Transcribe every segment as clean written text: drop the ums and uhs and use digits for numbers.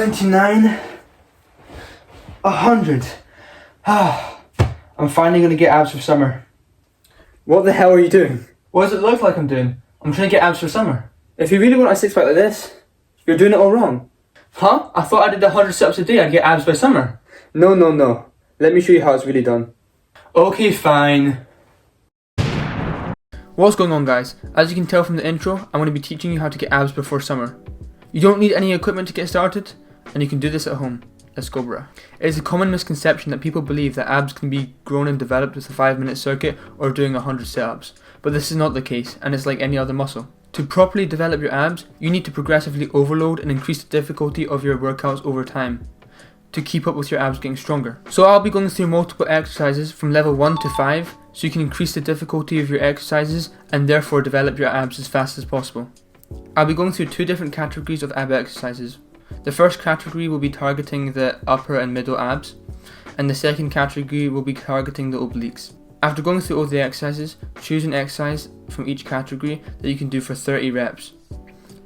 99, 100. I'm finally gonna get abs for summer. What the hell are you doing? What does it look like I'm doing? I'm trying to get abs for summer. If you really want a six pack like this, you're doing it all wrong. Huh? I thought I did 100 sit-ups a day, I'd get abs by summer. No. Let me show you how it's really done. Okay, fine. What's going on, guys? As you can tell from the intro, I'm going to be teaching you how to get abs before summer. You don't need any equipment to get started, and you can do this at home. Let's go, bruh. It is a common misconception that people believe that abs can be grown and developed with a 5-minute circuit or doing 100 sit-ups, but this is not the case, and it's like any other muscle. To properly develop your abs, you need to progressively overload and increase the difficulty of your workouts over time to keep up with your abs getting stronger. So I'll be going through multiple exercises from level 1 to 5, so you can increase the difficulty of your exercises and therefore develop your abs as fast as possible. I'll be going through 2 different categories of ab exercises. The first category will be targeting the upper and middle abs, and the second category will be targeting the obliques. After going through all the exercises, choose an exercise from each category that you can do for 30 reps.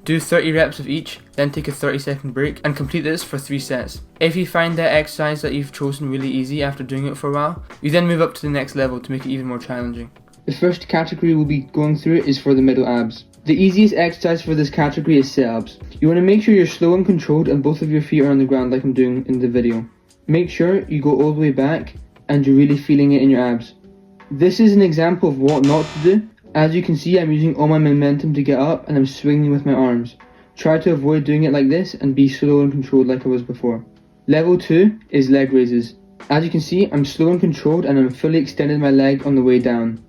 Do 30 reps of each, then take a 30-second break and complete this for 3 sets. If you find that exercise that you've chosen really easy after doing it for a while, you then move up to the next level to make it even more challenging. The first category we'll be going through is for the middle abs. The easiest exercise for this category is sit-ups. You want to make sure you're slow and controlled and both of your feet are on the ground like I'm doing in the video. Make sure you go all the way back and you're really feeling it in your abs. This is an example of what not to do. As you can see, I'm using all my momentum to get up and I'm swinging with my arms. Try to avoid doing it like this and be slow and controlled like I was before. Level 2 is leg raises. As you can see, I'm slow and controlled and I'm fully extended my leg on the way down.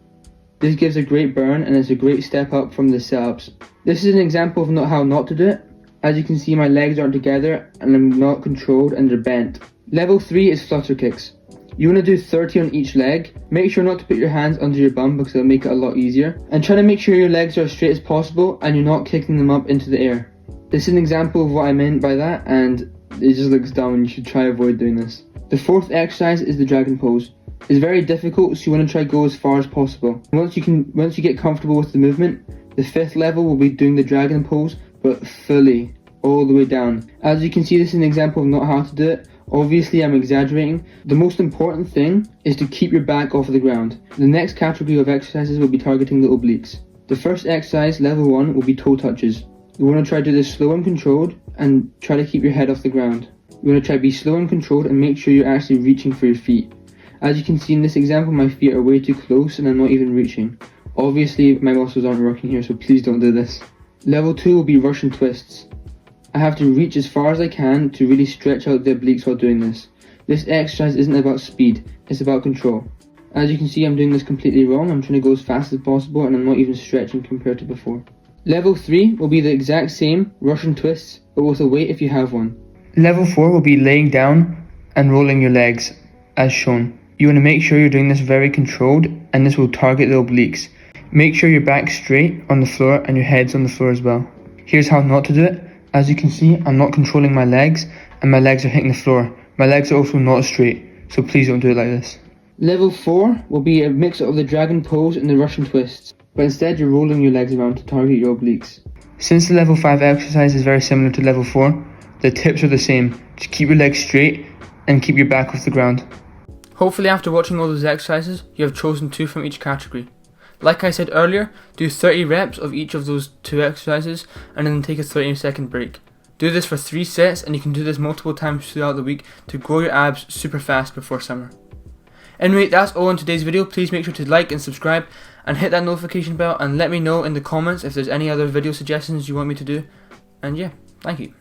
This gives a great burn and is a great step up from the sit-ups. This is an example of how not to do it. As you can see, my legs aren't together and I'm not controlled and they're bent. Level 3 is flutter kicks. You want to do 30 on each leg. Make sure not to put your hands under your bum because it'll make it a lot easier. And try to make sure your legs are as straight as possible and you're not kicking them up into the air. This is an example of what I meant by that, and it just looks dumb and you should try to avoid doing this. The fourth exercise is the dragon pose. It's very difficult, so you want to try to go as far as possible. Once you get comfortable with the movement, the 5th level will be doing the dragon pose, but fully, all the way down. As you can see, this is an example of not how to do it. Obviously, I'm exaggerating. The most important thing is to keep your back off the ground. The next category of exercises will be targeting the obliques. The first exercise, level 1, will be toe touches. You want to try to do this slow and controlled and try to keep your head off the ground. You want to try to be slow and controlled and make sure you're actually reaching for your feet. As you can see in this example, my feet are way too close and I'm not even reaching. Obviously, my muscles aren't working here, so please don't do this. Level 2 will be Russian twists. I have to reach as far as I can to really stretch out the obliques while doing this. This exercise isn't about speed, it's about control. As you can see, I'm doing this completely wrong. I'm trying to go as fast as possible and I'm not even stretching compared to before. Level 3 will be the exact same Russian twists, but with a weight if you have one. Level 4 will be laying down and rolling your legs, as shown. You want to make sure you're doing this very controlled, and this will target the obliques. Make sure your back's straight on the floor and your head's on the floor as well. Here's how not to do it. As you can see, I'm not controlling my legs and my legs are hitting the floor. My legs are also not straight, so please don't do it like this. Level 4 will be a mix of the dragon pose and the Russian twists, but instead you're rolling your legs around to target your obliques. Since the level 5 exercise is very similar to level 4, the tips are the same. Just keep your legs straight and keep your back off the ground. Hopefully after watching all those exercises, you have chosen 2 from each category. Like I said earlier, do 30 reps of each of those 2 exercises and then take a 30-second break. Do this for 3 sets and you can do this multiple times throughout the week to grow your abs super fast before summer. Anyway, that's all in today's video. Please make sure to like and subscribe and hit that notification bell and let me know in the comments if there's any other video suggestions you want me to do. And yeah, thank you.